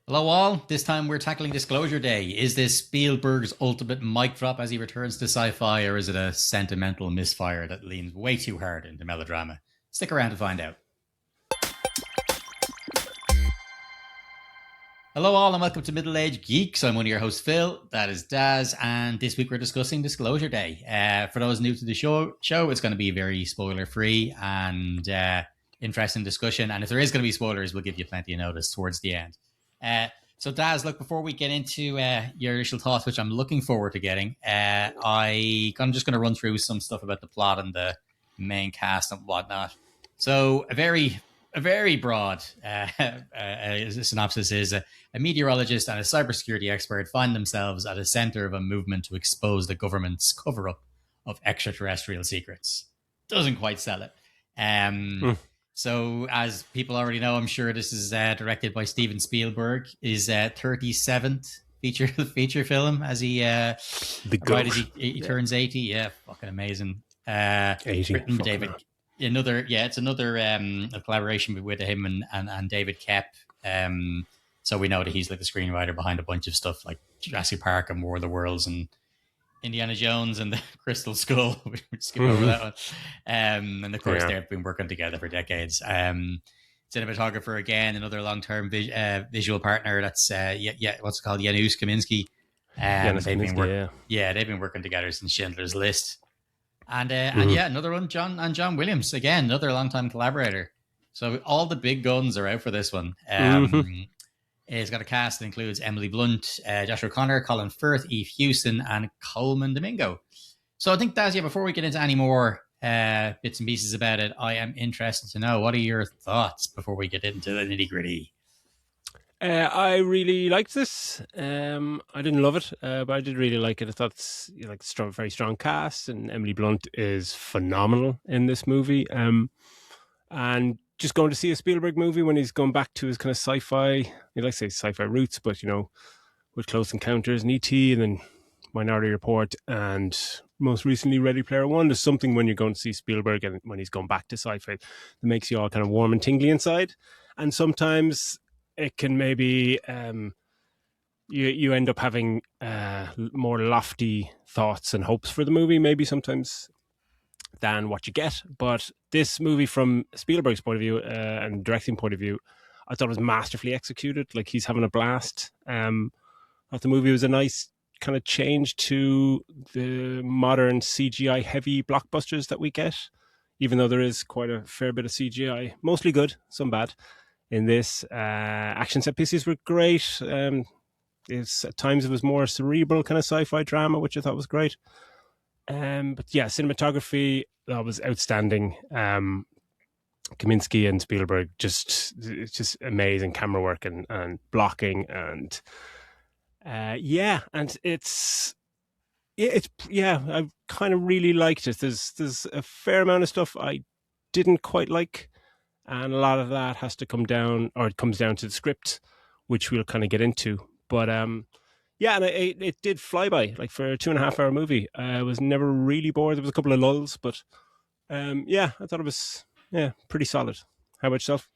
Hello, all. This time we're tackling Disclosure Day. Is this Spielberg's ultimate mic drop as he returns to sci fi, or is it a sentimental misfire that leans way too hard into melodrama? Stick around to find out. Hello, all, and welcome to Middle Age Geeks. I'm one of your hosts, Phil. That is Daz, and this week we're discussing Disclosure Day. For those new to the show it's going to be very spoiler free and interesting discussion. And if there is going to be spoilers, we'll give you plenty of notice towards the end. So, Daz, look, before we get into your initial thoughts, which I'm looking forward to getting, I'm just going to run through some stuff about the plot and the main cast and whatnot. So, a very broad synopsis is a meteorologist and a cybersecurity expert find themselves at the center of a movement to expose the government's cover-up of extraterrestrial secrets. Doesn't quite sell it. So, as people already know, I'm sure this is directed by Steven Spielberg. His 37th feature film as he right as he turns 80. Yeah, fucking amazing. 80. Written by David. It's another a collaboration with him and David Koepp. So we know that he's like the screenwriter behind a bunch of stuff like Jurassic Park and War of the Worlds and Indiana Jones and the Crystal Skull. We skip over that one. And of course, they've been working together for decades. Cinematographer again, another long-term visual partner. That's what's it called? Janusz Kaminski. They've been working together since Schindler's List. And another one, John Williams, again, another longtime collaborator. So all the big guns are out for this one. It's got a cast that includes Emily Blunt, Josh O'Connor, Colin Firth, Eve Hewson, and Coleman Domingo. So I think, Daz, before we get into any more bits and pieces about it, I am interested to know, what are your thoughts before we get into the nitty-gritty? I really liked this. I didn't love it, but I did really like it. I thought it's very strong cast, and Emily Blunt is phenomenal in this movie. And just going to see a Spielberg movie when he's going back to his kind of sci-fi, sci-fi roots, but with Close Encounters and E.T. and then Minority Report and most recently Ready Player One. There's something when you're going to see Spielberg and when he's going back to sci-fi that makes you all kind of warm and tingly inside. And sometimes it can maybe you end up having more lofty thoughts and hopes for the movie, maybe sometimes, than what you get. But this movie, from Spielberg's point of view and directing point of view, I thought it was masterfully executed. Like, he's having a blast. I thought the movie was a nice kind of change to the modern CGI heavy blockbusters that we get, even though there is quite a fair bit of CGI, mostly good, some bad. In this, action set pieces were great. At times it was more cerebral kind of sci-fi drama, which I thought was great. But yeah, cinematography, that was outstanding. Kaminski and Spielberg, it's just amazing camera work and blocking and I kind of really liked it. There's a fair amount of stuff I didn't quite like, and a lot of that it comes down to the script, which we'll kind of get into. But and it did fly by. Like, for a 2.5 hour movie, I was never really bored. There was a couple of lulls, but I thought it was pretty solid. How about yourself?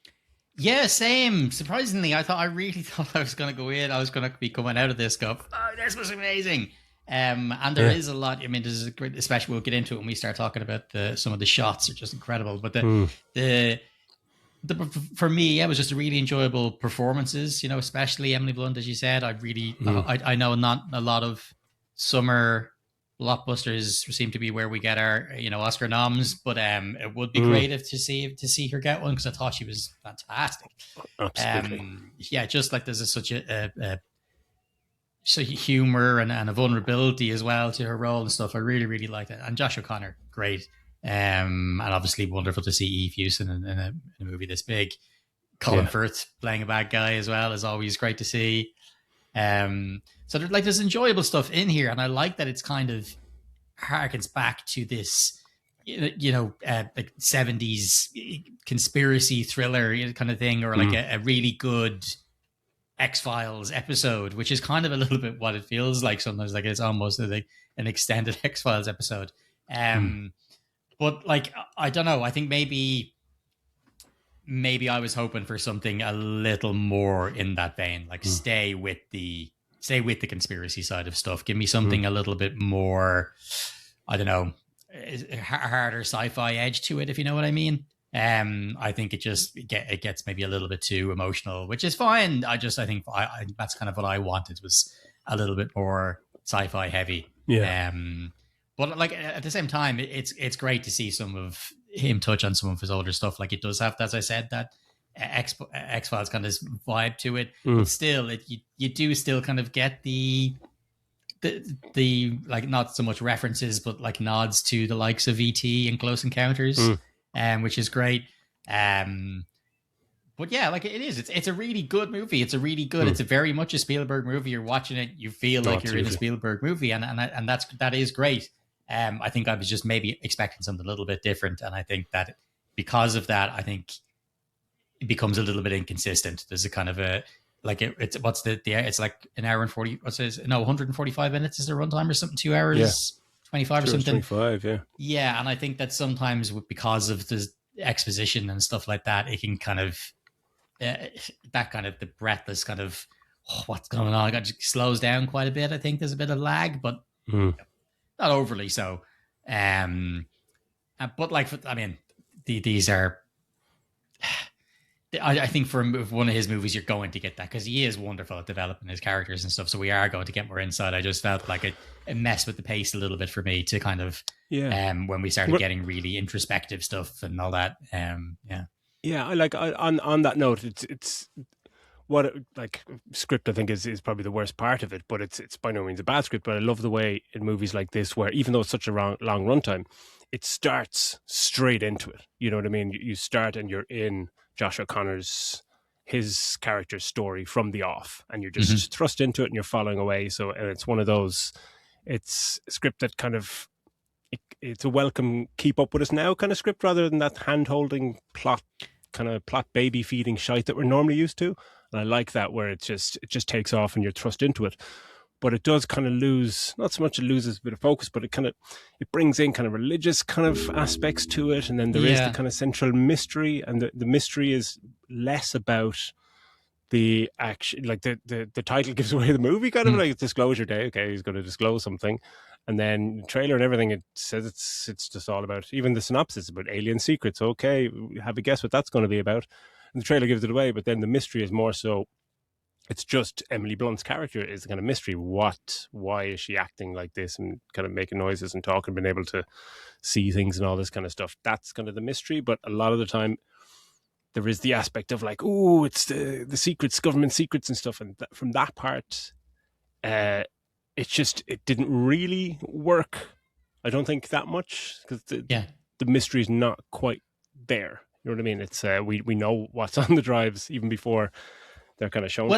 Yeah, same. Surprisingly, I really thought I was going to go in. I was going to be coming out of this go, oh, this was amazing. And there is a lot. I mean, there's a great, especially we'll get into it when we start talking about some of the shots are just incredible. But the for me, it was just a really enjoyable performances. Especially Emily Blunt, as you said. I know not a lot of summer blockbusters seem to be where we get our Oscar noms, but it would be great to see her get one, because I thought she was fantastic. Absolutely. Just like there's such a humor and a vulnerability as well to her role and stuff. I really, really liked it. And Josh O'Connor, great. And obviously wonderful to see Eve Hewson in a movie this big. Colin Firth playing a bad guy as well is always great to see. So there's enjoyable stuff in here, and I like that it's kind of harkens back to this, like 70s conspiracy thriller kind of thing, or like a really good X-Files episode, which is kind of a little bit what it feels like sometimes. Like, it's almost like an extended X-Files episode. But like, I don't know. I think maybe maybe I was hoping for something a little more in that vein, like stay with the conspiracy side of stuff. Give me something a little bit more, I don't know, harder sci-fi edge to it, if you know what I mean. I think it gets maybe a little bit too emotional, which is fine. I think that's kind of what I wanted, was a little bit more sci-fi heavy. Yeah. But like at the same time, it's great to see some of him touch on some of his older stuff. Like it does have, as I said, that X-Files kind of vibe to it. But still, you do still kind of get the like, not so much references, but like nods to the likes of ET and Close Encounters, which is great. But yeah, like it's a really good movie. It's a very much a Spielberg movie. You're watching it, you feel like you're in a Spielberg movie, and that is great. I think I was just maybe expecting something a little bit different, and I think that because of that, I think it becomes a little bit inconsistent. There's a kind of a like it's like an hour and 40. 145 minutes is the runtime or something. 2 hours 25 or something. 25, yeah. Yeah, and I think that sometimes because of the exposition and stuff like that, it can kind of that kind of the breathless kind of what's going on. It just slows down quite a bit. I think there's a bit of lag, but not overly so. But like, I mean, these are. I think for one of his movies, you're going to get that because he is wonderful at developing his characters and stuff. So we are going to get more insight. I just felt like it messed with the pace a little bit for me to kind of, when we started getting really introspective stuff and all that. Yeah, I like on that note, it's what like script I think is probably the worst part of it, but it's by no means a bad script. But I love the way in movies like this, where even though it's such a long runtime, it starts straight into it. You know what I mean? You start and you're in Josh O'Connor's his character's story from the off, and you're just thrust into it and you're following away. So, and it's one of those, it's a script that kind of it's a welcome keep up with us now kind of script, rather than that hand holding plot baby feeding shite that we're normally used to. And I like that, where it just takes off and you're thrust into it. But it does kind of lose, not so much it loses a bit of focus, but it brings in kind of religious kind of aspects to it. And then there is the kind of central mystery, and the mystery is less about the action, like the title gives away the movie, kind of like disclosure day. Okay, he's going to disclose something. And then the trailer and everything, it says it's just all about, even the synopsis is about alien secrets. Okay, have a guess what that's going to be about. And the trailer gives it away, but then the mystery is more so, it's just Emily Blunt's character is the kind of mystery. Why is she acting like this and kind of making noises and talking, being able to see things and all this kind of stuff? That's kind of the mystery. But a lot of the time, there is the aspect of like, oh, it's the secrets, government secrets and stuff. And from that part, it didn't really work. I don't think that much, because the mystery is not quite there. You know what I mean? It's we know what's on the drives even before they're kind of showing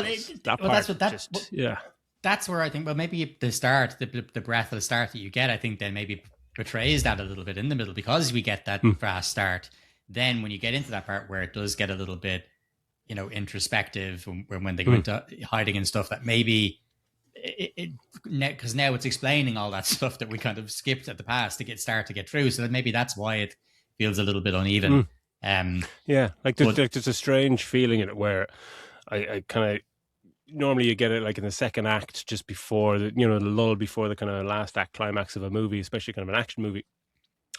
that's where I think, well, maybe the start, the breath of the start that you get, I think then maybe betrays that a little bit in the middle, because we get that fast start. Then when you get into that part where it does get a little bit, introspective, when they go into hiding and stuff, that maybe because now it's explaining all that stuff that we kind of skipped at the past to get through. So that maybe that's why it feels a little bit uneven. There's a strange feeling in it where I kind of, normally you get it like in the second act, just before the lull before the kind of last act climax of a movie, especially kind of an action movie.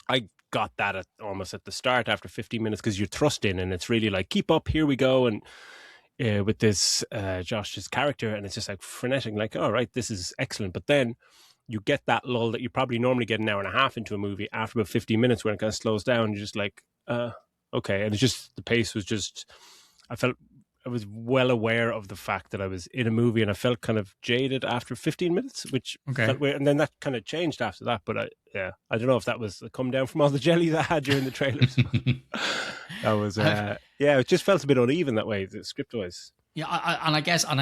I got that almost at the start after 15 minutes, because you're thrust in and it's really like, keep up, here we go. And with this Josh's character, and it's just like frenetic, like, all right, this is excellent. But then you get that lull that you probably normally get an hour and a half into a movie after about 15 minutes, when it kind of slows down. You're just like, okay. And it's just, the pace was just, I was well aware of the fact that I was in a movie, and I felt kind of jaded after 15 minutes, which felt weird. And then that kind of changed after that. But I don't know if that was the come down from all the jelly that I had during the trailers. That was, it just felt a bit uneven that way, the script wise. Yeah, I guess on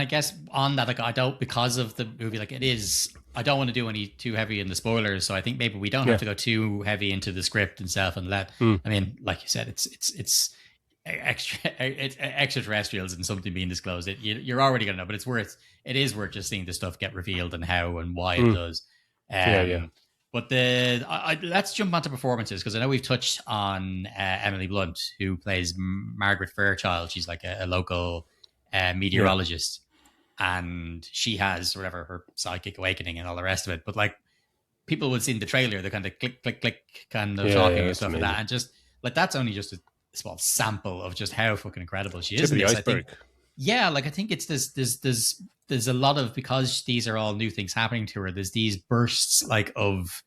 that, like, I don't, because of the movie, like it is, I don't want to do any too heavy in the spoilers. So I think maybe we don't have to go too heavy into the script itself, and I mean, like you said, it's extraterrestrials and something being disclosed. You're already gonna know, but it is worth just seeing the stuff get revealed and how and why it does. But let's jump onto performances, because I know we've touched on Emily Blunt, who plays Margaret Fairchild. She's like a local meteorologist, and she has whatever her psychic awakening and all the rest of it. But like, people would see in the trailer the kind of click, click, click kind of talking and stuff like that, and just like, that's only just a small sample of just how fucking incredible she is. Tip of the iceberg. I think it's there's a lot of, because these are all new things happening to her, there's these bursts of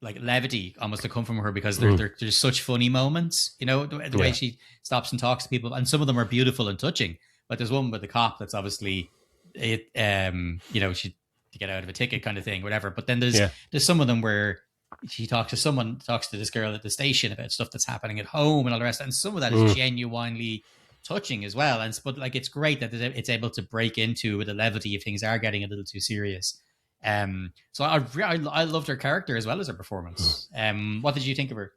levity almost to come from her, because there's such funny moments, the way she stops and talks to people, and some of them are beautiful and touching. Like there's one with the cop that's obviously she to get out of a ticket kind of thing, whatever. But then there's some of them where she talks to this girl at the station about stuff that's happening at home and all the rest, and some of that is genuinely touching as well. But like, it's great that it's able to break into the levity if things are getting a little too serious. So I loved her character as well as her performance. What did you think of her?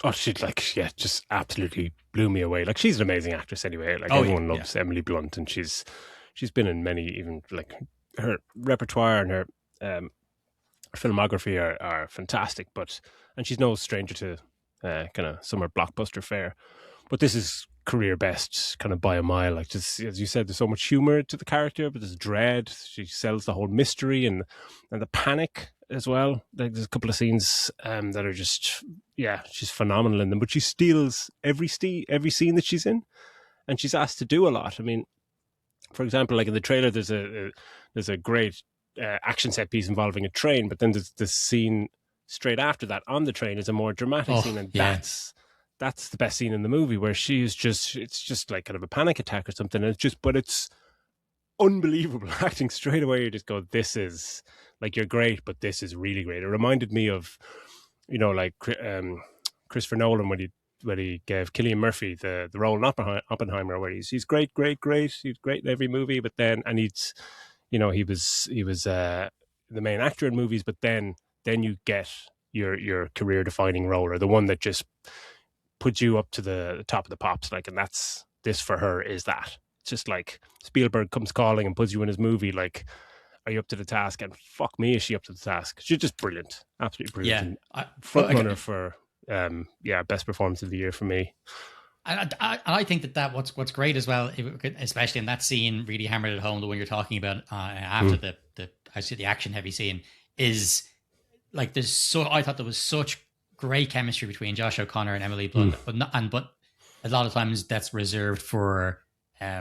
Oh, she just absolutely blew me away. Like, she's an amazing actress anyway. Like, everyone loves Emily Blunt, and she's been in many, even like her repertoire and her filmography are fantastic. And she's no stranger to kind of summer blockbuster fare. But this is career best kind of by a mile. Like, just as you said, there's so much humor to the character, but there's dread. She sells the whole mystery and the panic as well. Like, there's a couple of scenes that are just, she's phenomenal in them. But she steals every scene that she's in, and she's asked to do a lot. I mean, for example, like in the trailer, there's a great action set piece involving a train, but then there's the scene straight after that on the train is a more dramatic scene, and that's the best scene in the movie, where it's just like kind of a panic attack or something, and it's unbelievable acting straight away. You just go, this is like, you're great, but this is really great. It reminded me of, like Christopher Nolan when he gave Cillian Murphy the role in Oppenheimer, where he's great. He's great in every movie, but then, and he was the main actor in movies, but then you get your career defining role, or the one that just puts you up to the top of the pops. Like, and this for her is that. It's just like Spielberg comes calling and puts you in his movie. Like, are you up to the task? And fuck me, is she up to the task? She's just brilliant, absolutely brilliant. Front runner for best performance of the year for me. And I think that what's great as well, especially in that scene, really hammered it home, the one you're talking about after the action heavy scene, is like, I thought there was such great chemistry between Josh O'Connor and Emily Blunt, but a lot of times that's reserved for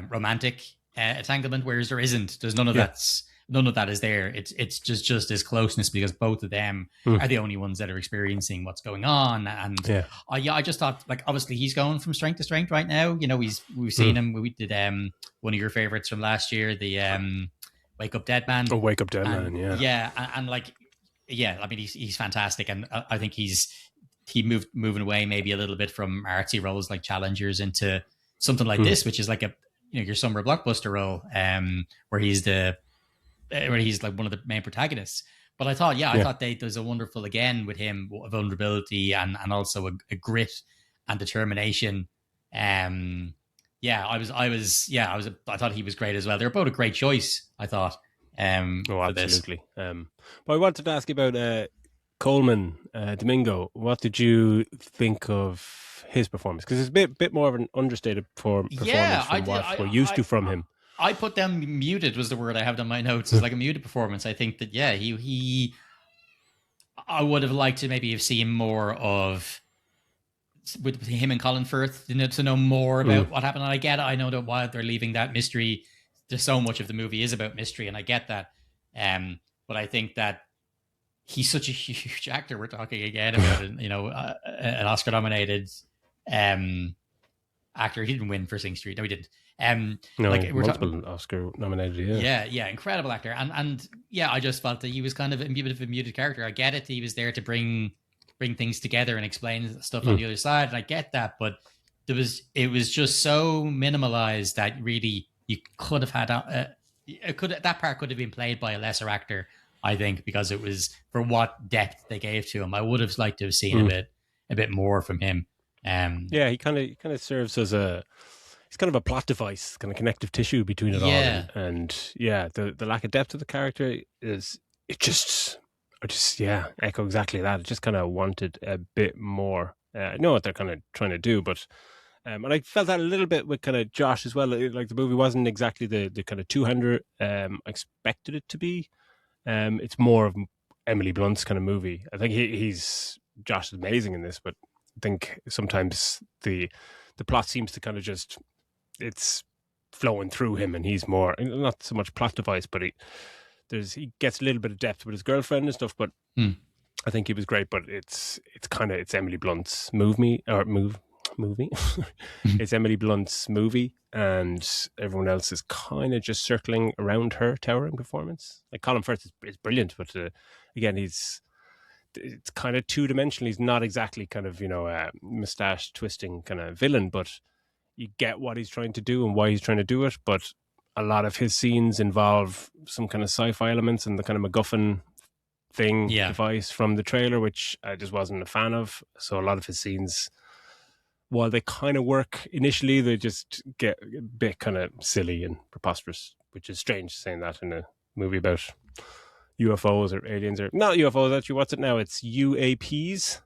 romantic entanglement, whereas there isn't. There's none of that is there. It's just this closeness, because both of them are the only ones that are experiencing what's going on. And I just thought, like, obviously he's going from strength to strength right now. We've seen him. We did one of your favorites from last year, the Wake Up Dead Man. Oh, Wake Up Dead Man, yeah. And like, I mean, he's fantastic, and I think he moving away maybe a little bit from artsy roles like Challengers into something like this, which is like your summer blockbuster role, where he's like one of the main protagonists. But I thought, I thought there's a wonderful, again with him, vulnerability and also a grit and determination. I thought he was great as well. They're both a great choice, I thought. Absolutely. But I wanted to ask you about Coleman Domingo. What did you think of his performance? Because it's a bit more of an understated performance from what we're used to from him. I put them muted was the word I have on my notes. It's like a muted performance. I think that I would have liked to maybe have seen more of with him and Colin Firth, to know more about what happened. And I know that why they're leaving that mystery. There's so much of the movie is about mystery, and I get that. But I think that he's such a huge actor. We're talking again about an Oscar-nominated actor. He didn't win for Sing Street. No, he didn't. Multiple Oscar-nominated. Yeah, incredible actor. And I just felt that he was kind of a bit of a muted character. I get it. He was there to bring things together and explain stuff on the other side, and I get that. But it was just so minimalized that really you could have had that part could have been played by a lesser actor, I think, because it was for what depth they gave to him. I would have liked to have seen a bit more from him. He kind of serves as he's kind of a plot device, kind of connective tissue between it all. And the lack of depth of the character I just, echo exactly that. I just kind of wanted a bit more. I know what they're kind of trying to do, but and I felt that a little bit with kind of Josh as well. Like the movie wasn't exactly the kind of two-hander I expected it to be. It's more of Emily Blunt's kind of movie. I think Josh is amazing in this, but I think sometimes the plot seems to kind of just, it's flowing through him, and he's more, not so much plot device, but he gets a little bit of depth with his girlfriend and stuff. But I think he was great. But it's Emily Blunt's movie. It's Emily Blunt's movie, and everyone else is kind of just circling around her towering performance. Like Colin Firth is brilliant, but again, it's kind of two-dimensional. He's not exactly kind of, a mustache twisting kind of villain, but you get what he's trying to do and why he's trying to do it. But a lot of his scenes involve some kind of sci-fi elements and the kind of MacGuffin device from the trailer, which I just wasn't a fan of. So a lot of his scenes, while they kind of work initially, they just get a bit kind of silly and preposterous, which is strange saying that in a movie about UFOs or aliens, or not UFOs actually. What's it now? It's UAPs.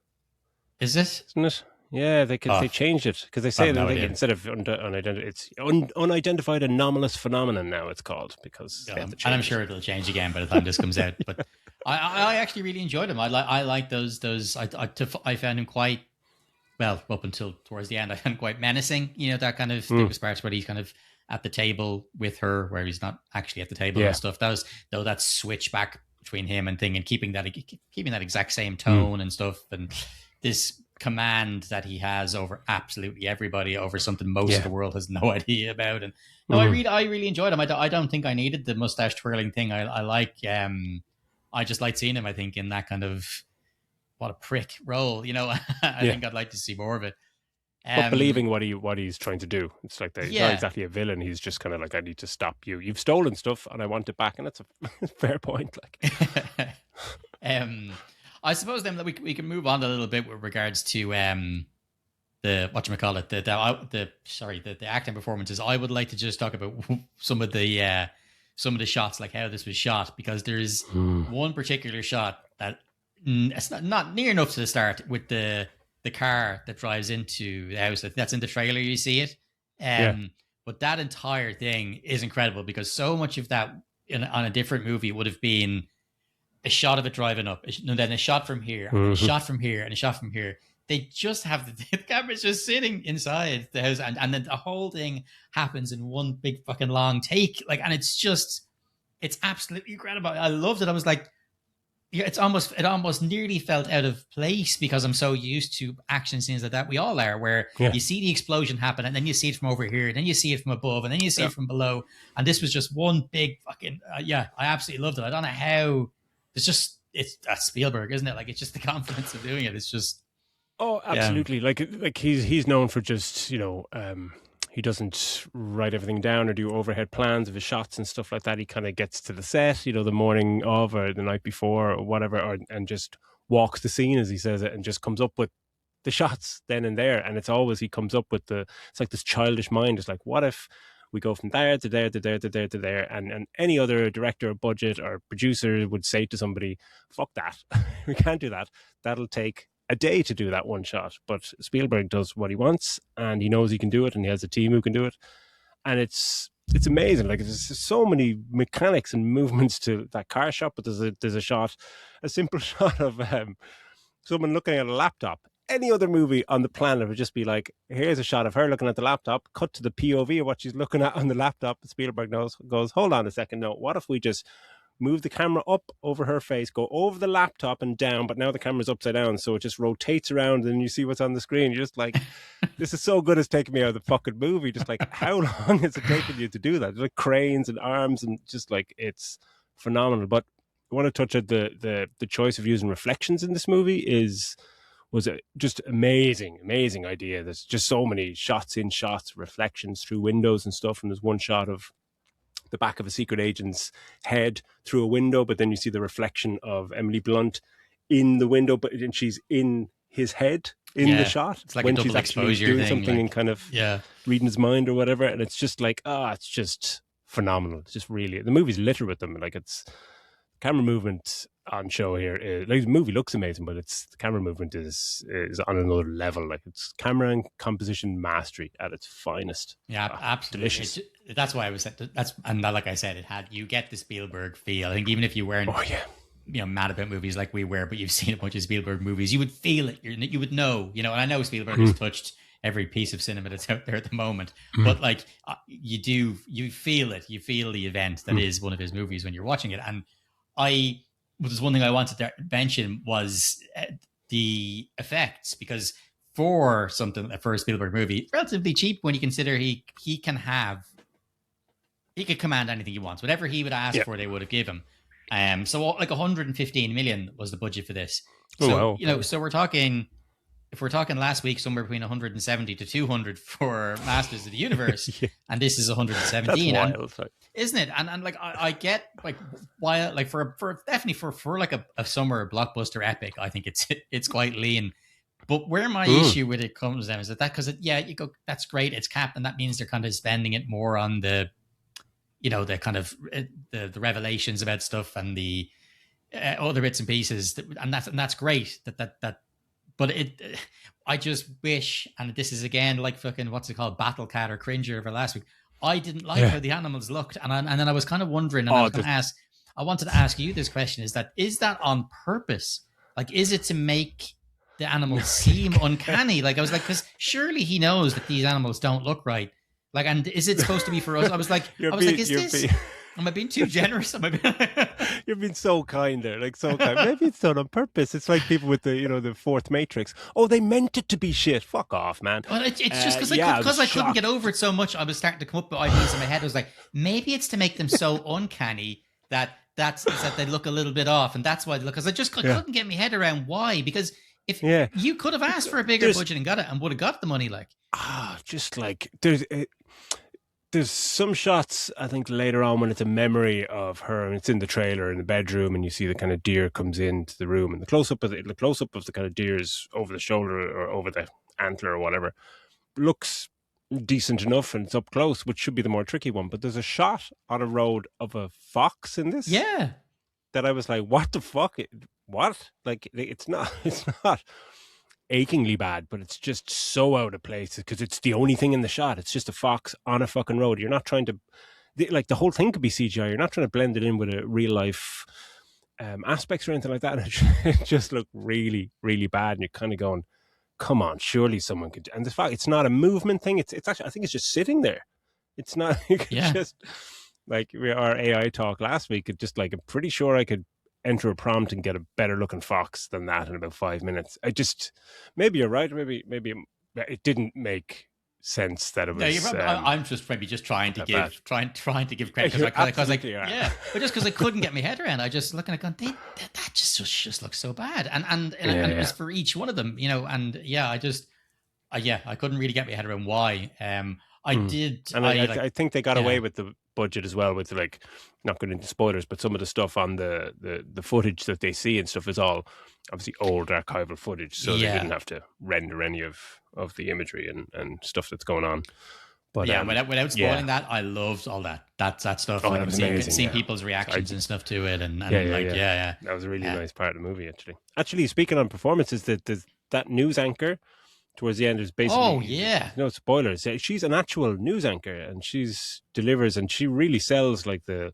Is it? Isn't it? Yeah, they changed it because they say that instead of unidentified, it's unidentified anomalous phenomenon now. It's called because and I'm sure it'll change again by the time this comes out. But I actually really enjoyed him. I like those. I found him quite, well, up until towards the end, I found quite menacing. That kind of there was parts where he's kind of at the table with her, where he's not actually at the table and stuff. That switch back between him and thing, and keeping that exact same tone and stuff, and this command that he has over absolutely everybody, over something most of the world has no idea about. And I really enjoyed him. I don't think I needed the mustache twirling thing. I like. I just like seeing him. I think in that kind of, what a prick role. I think I'd like to see more of it. But believing what he's trying to do. It's like he's not exactly a villain. He's just kind of like, I need to stop you. You've stolen stuff and I want it back. And that's a fair point. Like, I suppose then that we can move on a little bit with regards to the whatchamacallit, the acting performances. I would like to just talk about some of the shots, like how this was shot, because there's one particular shot that it's not near enough to the start with the car that drives into the house. That's in the trailer, you see it. But that entire thing is incredible, because so much of that on a different movie would have been a shot of it driving up, and then a shot from here, and a shot from here, and a shot from here. They just have the camera's just sitting inside the house, and then the whole thing happens in one big fucking long take. Like, and it's absolutely incredible. I loved it. I was like, it almost nearly felt out of place, because I'm so used to action scenes like that. We all are, where you see the explosion happen, and then you see it from over here, and then you see it from above, and then you see it from below. And this was just one big fucking, I absolutely loved it. I don't know how. That's Spielberg, isn't it? Like, it's just the confidence of doing it. It's just. Oh, absolutely. Like he's known for just, he doesn't write everything down or do overhead plans of his shots and stuff like that. He kind of gets to the set, the morning of or the night before or whatever, and just walks the scene, as he says it, and just comes up with the shots then and there. And it's always, he comes up with it's like this childish mind. It's like, what if we go from there to there to there to there to there, and any other director or budget or producer would say to somebody, fuck that. We can't do that. That'll take a day to do that one shot. But Spielberg does what he wants, and he knows he can do it, and he has a team who can do it. And it's amazing. Like, there's so many mechanics and movements to that car shot, but there's a simple shot of someone looking at a laptop. Any other movie on the planet would just be like, here's a shot of her looking at the laptop, cut to the POV of what she's looking at on the laptop. Spielberg goes, hold on a second, no, what if we just move the camera up over her face, go over the laptop and down, but now the camera's upside down, so it just rotates around and you see what's on the screen. You're just like, this is so good, it's taking me out of the fucking movie. Just like, how long is it taking you to do that? There's like cranes and arms, and just like, it's phenomenal. But I want to touch on the choice of using reflections in this movie was just amazing idea. There's just so many shots, reflections through windows and stuff. And there's one shot of the back of a secret agent's head through a window, but then you see the reflection of Emily Blunt in the window, and she's in his head in the shot. It's like when a double she's actually exposure doing thing, something, like, and kind of reading his mind or whatever. And it's just like, it's just phenomenal. It's just really, the movie's littered with them. Like, it's camera movement on show here is, like, the movie looks amazing, but the camera movement is on another level. Like, it's camera and composition mastery at its finest. Yeah, absolutely. Delicious. That's why I was like I said, you get the Spielberg feel. I think even if you weren't mad about movies like we were, but you've seen a bunch of Spielberg movies, you would feel it. You would know, and I know Spielberg has touched every piece of cinema that's out there at the moment, but like you feel it. You feel the event that is one of his movies when you're watching it. And there's one thing I wanted to mention was the effects, because for a Spielberg movie, relatively cheap when you consider he could command anything he wants. Whatever he would ask for, they would have given him. So like 115 million was the budget for this. So, so if we're talking last week, somewhere between 170 to 200 for Masters of the Universe, and this is 117. That's wild, isn't it? And like, I get like why, like for definitely for like a summer blockbuster epic, I think it's quite lean. But where my issue with it comes down is that because you go, that's great, it's capped, and that means they're kind of spending it more on the the kind of the revelations about stuff and the other bits and pieces, and that's great. But I just wish, and this is again like fucking what's it called, Battle Cat or Cringer over last week. I didn't like how the animals looked, and then I was kind of wondering, and I wanted to ask you this question: is that on purpose? Like, is it to make the animals seem uncanny? Like, I was like, because surely he knows that these animals don't look right. Like, and is it supposed to be for us? I was like, am I being too generous? You're being so kind there, like so kind. Maybe it's done on purpose. It's like people with the fourth Matrix. Oh, they meant it to be shit. Fuck off, man. Well, it's just because I couldn't get over it so much. I was starting to come up with ideas in my head. I was like, maybe it's to make them so uncanny that they look a little bit off, and that's why they look. Because I just couldn't get my head around why. Because if you could have asked for a bigger budget and got it, and would have got the money, like just like there's some shots, I think, later on when it's a memory of her, and it's in the trailer in the bedroom, and you see the kind of deer comes into the room, and the close up of the kind of deer's over the shoulder or over the antler or whatever looks decent enough, and it's up close, which should be the more tricky one. But there's a shot on a road of a fox in this, that I was like, what the fuck? What? Like, it's not achingly bad, but it's just so out of place because it's the only thing in the shot. It's just a fox on a fucking road. You're not trying to, like, the whole thing could be CGI. You're not trying to blend it in with a real life aspects or anything like that. And it just looked really, really bad. And you're kind of going, come on, surely someone could. And the fact it's not a movement thing. It's actually, I think it's just sitting there. It's not, you could just, like our AI talk last week, it just like, I'm pretty sure I could enter a prompt and get a better looking fox than that in about 5 minutes. Maybe you're right. Maybe it didn't make sense that it was. I'm just trying to give credit because but just because I couldn't get my head around, I just looking at going, that just looks so bad, and it was for each one of them, and I couldn't really get my head around why. I think they got away with the budget as well, with like, not going into spoilers, but some of the stuff on the footage that they see and stuff is all obviously old archival footage, so they didn't have to render any of the imagery and stuff that's going on. But without spoiling that, I loved all that stuff. Oh, that was amazing. Seeing people's reactions and stuff to it, and that was a really nice part of the movie. Actually, speaking on performances, that news anchor towards the end is basically no spoilers. She's an actual news anchor, and she's delivers, and she really sells like the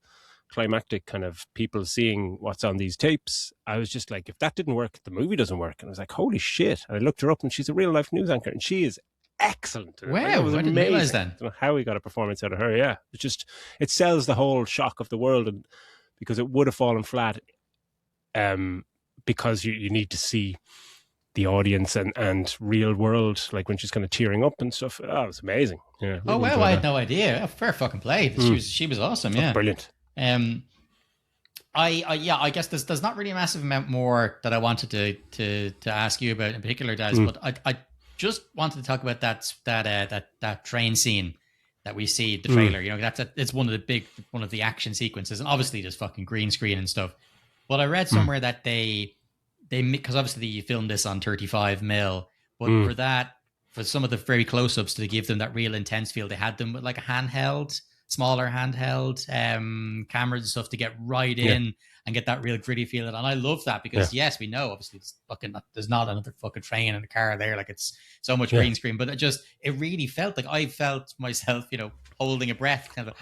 climactic kind of people seeing what's on these tapes. I was just like, if that didn't work, the movie doesn't work. And I was like, holy shit! And I looked her up, and she's a real life news anchor, and she is excellent. Wow, I didn't realize that. I don't know how we got a performance out of her. Yeah, it sells the whole shock of the world, and because it would have fallen flat, because you need to see the audience and real world, like when she's kind of tearing up and stuff. Oh, it was amazing. Yeah. Oh wow, I had no idea. Fair fucking play. She was awesome. Yeah, brilliant. I guess there's not really a massive amount more that I wanted to ask you about in particular, Daz. But I just wanted to talk about that train scene that we see the trailer. It's one of the action sequences, and obviously there's fucking green screen and stuff. But I read somewhere that they because obviously you filmed this on 35 mil, but for some of the very close-ups to give them that real intense feel, they had them with like a handheld smaller handheld cameras and stuff to get right in and get that real gritty feeling. And I love that because yes, we know obviously there's not another fucking train in the car there. Like it's so much green screen, but it really felt like I felt myself, holding a breath, kind of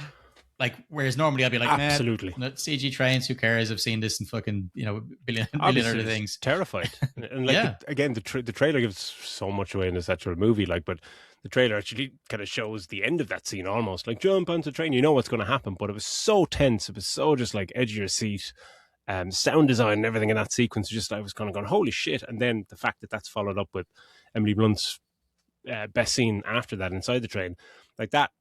like, whereas normally I'd be like, absolutely, nah, CG trains, who cares? I've seen this in fucking, billion other things. Terrified. And like, again, the trailer gives so much away in this actual movie, like, but the trailer actually kind of shows the end of that scene almost, like, jump onto the train, you know what's going to happen, but it was so tense, it was so just like edge of your seat, sound design and everything in that sequence, just, I was kind of going, holy shit. And then the fact that that's followed up with Emily Blunt's best scene after that inside the train, like that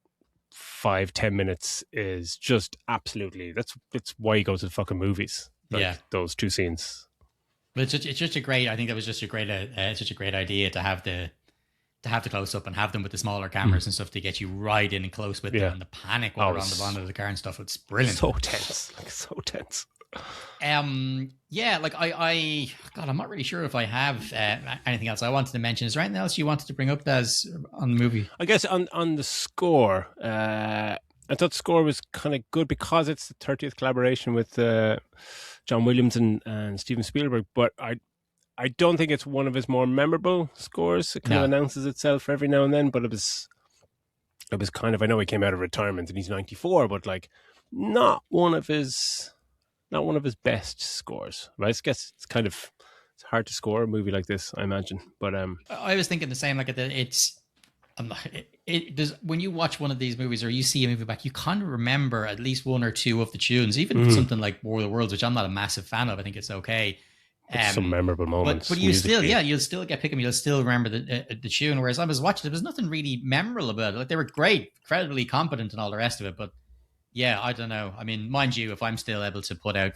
5-10 minutes is just absolutely, that's why you go to the fucking movies, like, those two scenes. But it's just a great, I think that was just such a great idea to have the close up and have them with the smaller cameras and stuff to get you right in and close with them, and the panic while they're on the bonnet of the car and stuff. It's brilliant. So tense, like so tense. Like I'm not really sure if I have anything else I wanted to mention. Is there anything else you wanted to bring up, Daz, on the movie? I guess on the score, I thought the score was kind of good because it's the 30th collaboration with John Williams and Steven Spielberg, but I don't think it's one of his more memorable scores. It kind of announces itself every now and then, but it was kind of, I know he came out of retirement and he's 94, but like not one of his best scores, right? I guess it's hard to score a movie like this, I imagine. But I was thinking the same. Like when you watch one of these movies or you see a movie back, you kind of remember at least one or two of the tunes. Even something like War of the Worlds, which I'm not a massive fan of. I think it's okay. Some memorable moments, but you'll still get pick 'em. You'll still remember the tune. Whereas I was watching, there was nothing really memorable about it. Like they were great, incredibly competent, and all the rest of it. But yeah, I don't know. I mean, mind you, if I was able to put out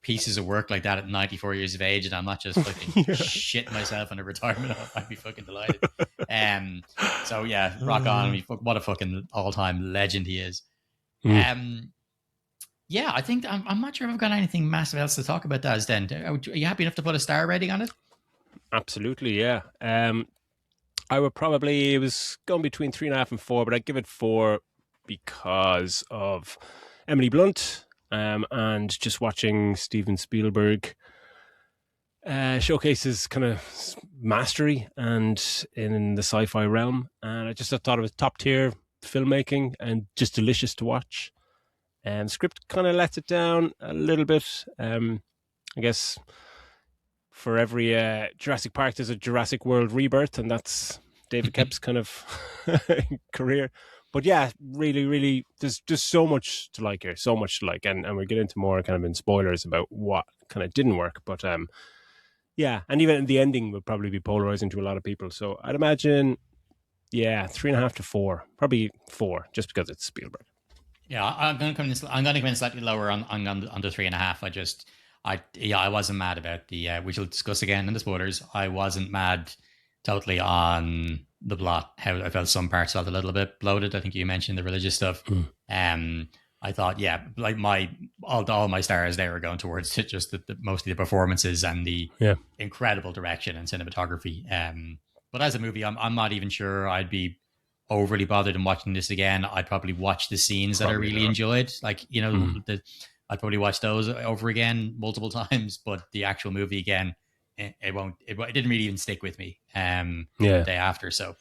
pieces of work like that at 94 years of age, and I'm not just fucking shitting myself into retirement, I'd be fucking delighted. So yeah, rock on. What a fucking all-time legend he is. Yeah, I think I'm not sure if I've got anything massive else to talk about, Daz, then. Are you happy enough to put a star rating on it? Absolutely, yeah. I would probably, it was going between 3.5 and 4, but I'd give it 4 because of Emily Blunt, and just watching Steven Spielberg showcase kind of mastery and in the sci-fi realm. And I just thought it was top tier filmmaking and just delicious to watch. Script kind of lets it down a little bit. I guess for every Jurassic Park, there's a Jurassic World rebirth, and that's David Koepp's kind of career. But yeah, really, really, there's just so much to like here, so much to like. And we'll get into more kind of in spoilers about what kind of didn't work. But yeah, and even the ending would probably be polarizing to a lot of people. So I'd imagine, 3.5 to 4, probably 4, just because it's Spielberg. Yeah, I'm going to come in slightly lower on the 3.5. I wasn't mad about the. We shall discuss again in the spoilers. I wasn't mad totally on the plot. How I felt some parts felt a little bit bloated. I think you mentioned the religious stuff. I thought, like all my stars there were going towards just mostly the performances and the incredible direction and cinematography. But as a movie, I'm not even sure I'd be overly bothered in watching this again. I'd probably watch the scenes that I really enjoyed. Like, I'd probably watch those over again multiple times, but the actual movie again, it didn't really even stick with me the day after. So,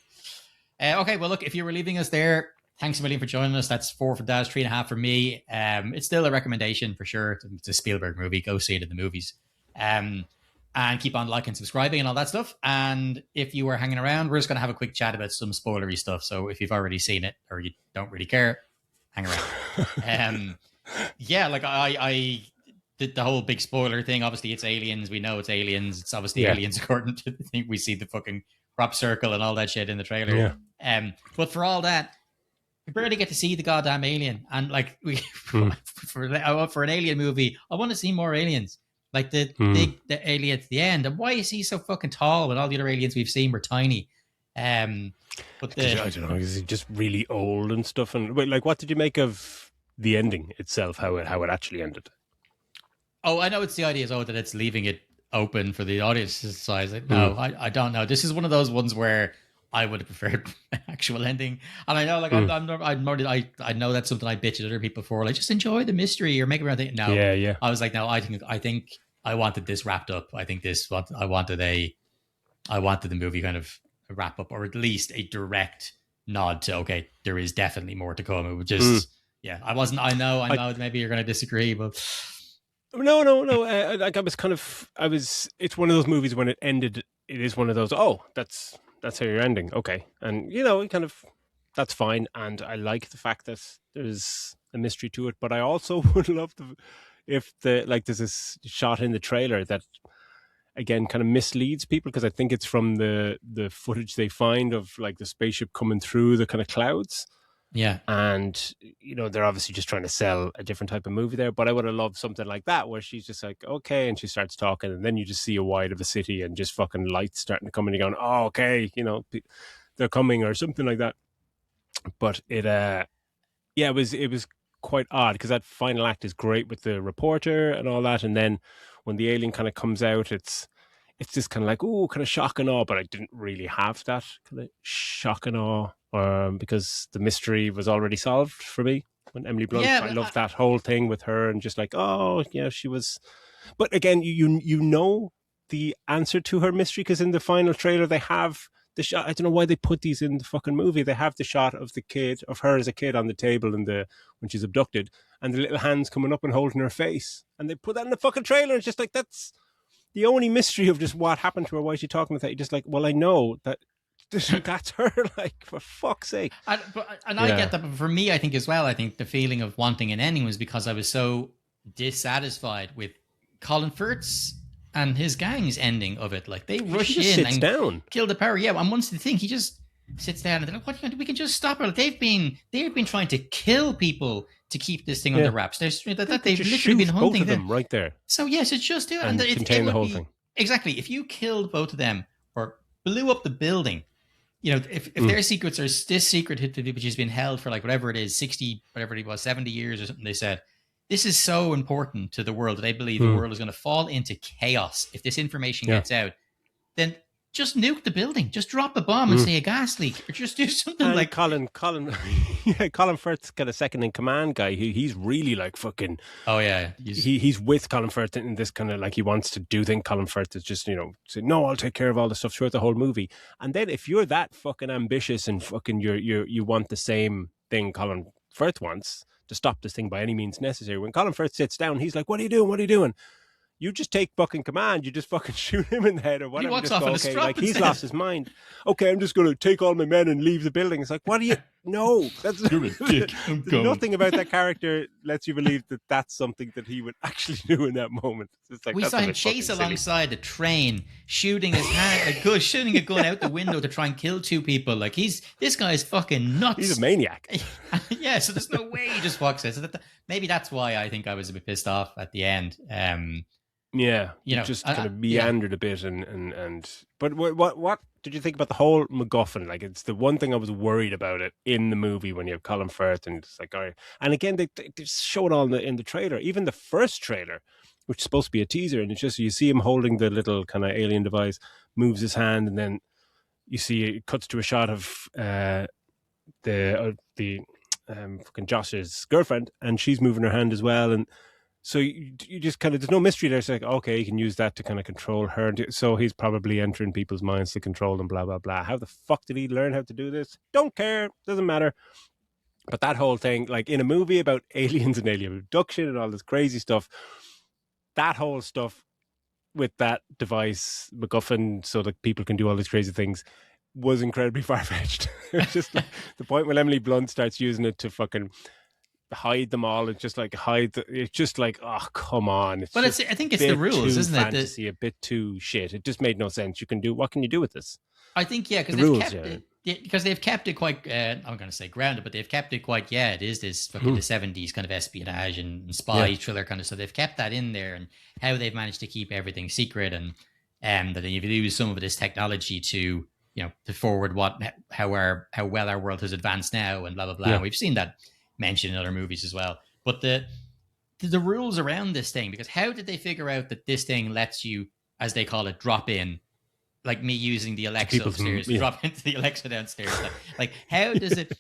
okay, well, look, if you were leaving us there, thanks a million for joining us. That's 4 for Daz, 3.5 for me. It's still a recommendation for sure. It's a Spielberg movie. Go see it in the movies. And keep on liking, subscribing, and all that stuff. And if you are hanging around, we're just going to have a quick chat about some spoilery stuff. So if you've already seen it or you don't really care, hang around. Like I did the whole big spoiler thing. Obviously, it's aliens. We know it's aliens. It's obviously aliens according to the thing. We see the fucking crop circle and all that shit in the trailer. But for all that, we barely get to see the goddamn alien. And like for an alien movie, I want to see more aliens. Like the alien at the end. And why is he so fucking tall when all the other aliens we've seen were tiny? But I don't know, is he just really old and stuff? And wait, like, what did you make of the ending itself? How it actually ended? Oh, I know it's the idea that it's leaving it open for the audience to decide. Like, no, I don't know. This is one of those ones where I would have preferred an actual ending. And I know, like, I know that's something I bitch at other people for. Like, just enjoy the mystery or make everyone think. No, Yeah, yeah. I was like, no, I think I wanted this wrapped up. I think I wanted the movie kind of a wrap up, or at least a direct nod to, okay, there is definitely more to come. It was just, yeah, I wasn't. I know. Maybe you're going to disagree, but no. Like I was. It's one of those movies when it ended. It is one of those. Oh, that's how you're ending. Okay, and it kind of that's fine. And I like the fact that there's a mystery to it. But I also would love if there's this shot in the trailer that again kind of misleads people, because I think it's from the footage they find of like the spaceship coming through the kind of clouds. yeah, And they're obviously just trying to sell a different type of movie there, but I would have loved something like that where she's just like, okay, and she starts talking, and then you just see a wide of a city and just fucking lights starting to come in, and you're going, oh, okay, they're coming, or something like that. But it was quite odd, because that final act is great with the reporter and all that, and then when the alien kind of comes out, it's just kind of like, oh, kind of shock and awe, but I didn't really have that kind of shock and awe, because the mystery was already solved for me when Emily Blunt. yeah. I loved that whole thing with her, and just like, oh, yeah, she was. But again, you know the answer to her mystery, because in the final trailer they have the shot. I don't know why they put these in the fucking movie. They have the shot of her as a kid on the table when she's abducted, and the little hands coming up and holding her face, and they put that in the fucking trailer. It's just like, that's the only mystery of just what happened to her. Why is she talking with that? You're just like, well, I know that that's her. Like, for fuck's sake. I get that, but for me, I think as well, I think the feeling of wanting an ending was because I was so dissatisfied with Colin Firth's and his gang's ending of it. Like, they rush in and kill the power. Yeah, and once they think, he just sits down and they're like, "What? We can just stop her." They've been trying to kill people to keep this thing under wraps. They've literally been hunting both of them right there. So yes, it's just do it, and contain the whole thing. Exactly. If you killed both of them or blew up the building, if their secrets are this secret, which has been held for like whatever it is, 60, whatever it was, 70 years or something, they said, this is so important to the world that they believe the world is going to fall into chaos if this information gets out, then just nuke the building. Just drop a bomb and say a gas leak, or just do something and like Colin Firth's got a second in command guy. He's really like fucking. Oh yeah, he's with Colin Firth in this kind of like, he wants to do things. Colin Firth is just say, no, I'll take care of all the stuff throughout the whole movie. And then if you're that fucking ambitious and fucking you want the same thing Colin Firth wants, to stop this thing by any means necessary. When Colin Firth sits down, he's like, what are you doing? What are you doing? You just take fucking command. You just fucking shoot him in the head or whatever. He walks off in a strop like, he's lost his mind. Okay, I'm just going to take all my men and leave the building. It's like, what do you... No, that's nothing about that character lets you believe that that's something that he would actually do in that moment. It's like, we saw him chase alongside the train, shooting his hand, shooting a gun out the window to try and kill two people. Like, this guy is fucking nuts. He's a maniac. Yeah, so there's no way he just walks in. So maybe that's why I think I was a bit pissed off at the end. Yeah, just kind of meandered a bit, but what did you think about the whole MacGuffin? Like, it's the one thing I was worried about it in the movie when you have Colin Firth, and it's like, all right. And again, they show it all in the trailer, even the first trailer, which is supposed to be a teaser, and it's just, you see him holding the little kind of alien device, moves his hand, and then you see it cuts to a shot of the fucking Josh's girlfriend, and she's moving her hand as well, and so you just kind of, there's no mystery there. It's like, okay, you can use that to kind of control her. So he's probably entering people's minds to control them, blah, blah, blah. How the fuck did he learn how to do this? Don't care. Doesn't matter. But that whole thing, like in a movie about aliens and alien abduction and all this crazy stuff, that whole stuff with that device, MacGuffin, so that people can do all these crazy things, was incredibly far-fetched. It's just like the point when Emily Blunt starts using it to fucking hide them all, it's just like it's just like, oh, come on. But I think it's the rules, isn't it? Fantasy, a bit too shit. It just made no sense. What can you do with this? I think, yeah, because they've kept it quite, I'm going to say grounded, but they've kept it quite, it is this fucking the 70s kind of espionage and spy thriller kind of, so they've kept that in there, and how they've managed to keep everything secret, and that they've used some of this technology to, to forward how well our world has advanced now, and blah, blah, blah. Yeah. And we've seen that mentioned in other movies as well. But the rules around this thing, because how did they figure out that this thing lets you, as they call it, drop in like me using the Alexa People from- upstairs, yeah. drop into the Alexa downstairs. Like how does it?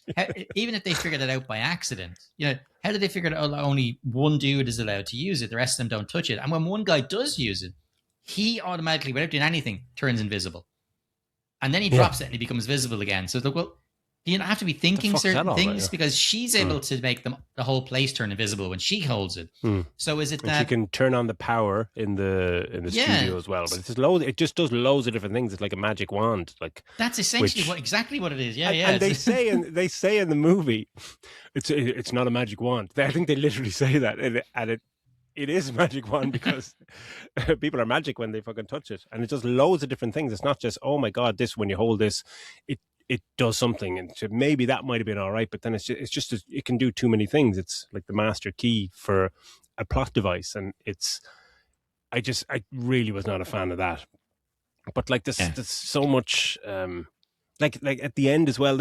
Even if they figured it out by accident, how do they figure out only one dude is allowed to use it, the rest of them don't touch it? And when one guy does use it, he automatically, without doing anything, turns invisible, and then he drops it and he becomes visible again. So it's like, well, you don't have to be thinking certain things because she's able to make the whole place turn invisible when she holds it. So is it that she can turn on the power in the studio as well? But it's just loads. It just does loads of different things. It's like a magic wand. Like that's essentially exactly what it is. Yeah, and they say in the movie, it's not a magic wand. I think they literally say that, and it is a magic wand because people are magic when they fucking touch it, and it does loads of different things. It's not just, oh my god, this when you hold this, it does something, and so maybe that might have been all right, but then it's just it can do too many things. It's like the master key for a plot device, and I really was not a fan of that. But like there's so much like at the end as well.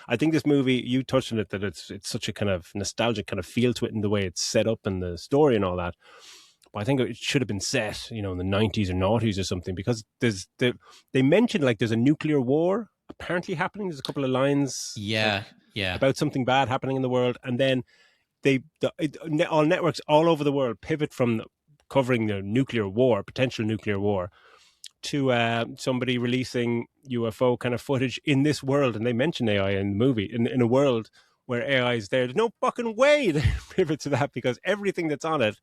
I think this movie, you touched on it, that it's such a kind of nostalgic kind of feel to it in the way it's set up and the story and all that. But I think it should have been set, in the 90s or noughties or something, because they mentioned like there's a nuclear war apparently happening. There's a couple of lines about something bad happening in the world, and then all networks all over the world pivot from covering the potential nuclear war, to somebody releasing UFO kind of footage in this world. And they mention AI in the movie, in a world where AI is there. There's no fucking way they pivot to that, because everything that's on it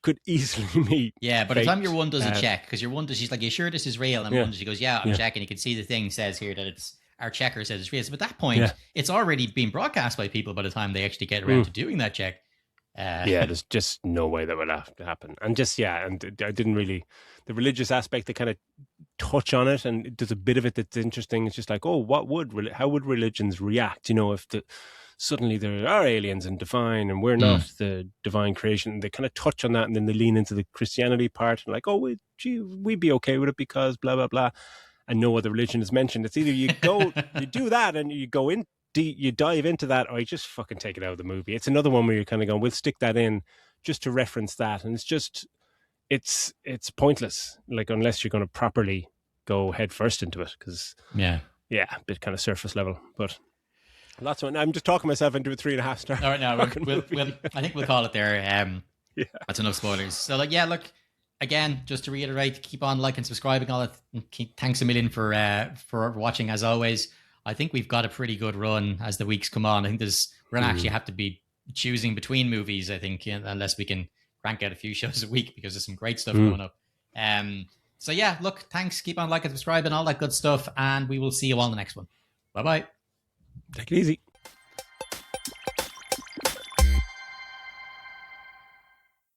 could easily meet. Yeah, but at the time your one does a check, because your one does, she's like, you sure this is real? And one, she goes, yeah, I'm checking. You can see the thing says here that our checker says it's real. So at that point, it's already been broadcast by people by the time they actually get around to doing that check. There's just no way that would have to happen. And and I didn't really, the religious aspect, they kind of touch on it, and there's a bit of it that's interesting. It's just like, oh, how would religions react, if suddenly there are aliens and divine, and we're not the divine creation. They kind of touch on that, and then they lean into the Christianity part, and like, oh, we'd be okay with it because blah, blah, blah. And no other religion is mentioned. It's either you do that and you go in, you dive into that, or you just fucking take it out of the movie. It's another one where you're kind of going, we'll stick that in just to reference that. And it's pointless, like, unless you're going to properly go head first into it. Because, a bit kind of surface level, but... Lots of. I'm just talking myself into a 3.5 star. All right, now I think we'll call it there. That's enough spoilers. So, look, again, just to reiterate, keep on liking, subscribing, all that. Thanks a million for watching, as always. I think we've got a pretty good run as the weeks come on. I think we're gonna actually have to be choosing between movies, I think, unless we can crank out a few shows a week, because there's some great stuff coming up. So look, thanks. Keep on liking, subscribing, all that good stuff, and we will see you on the next one. Bye bye. Take it easy.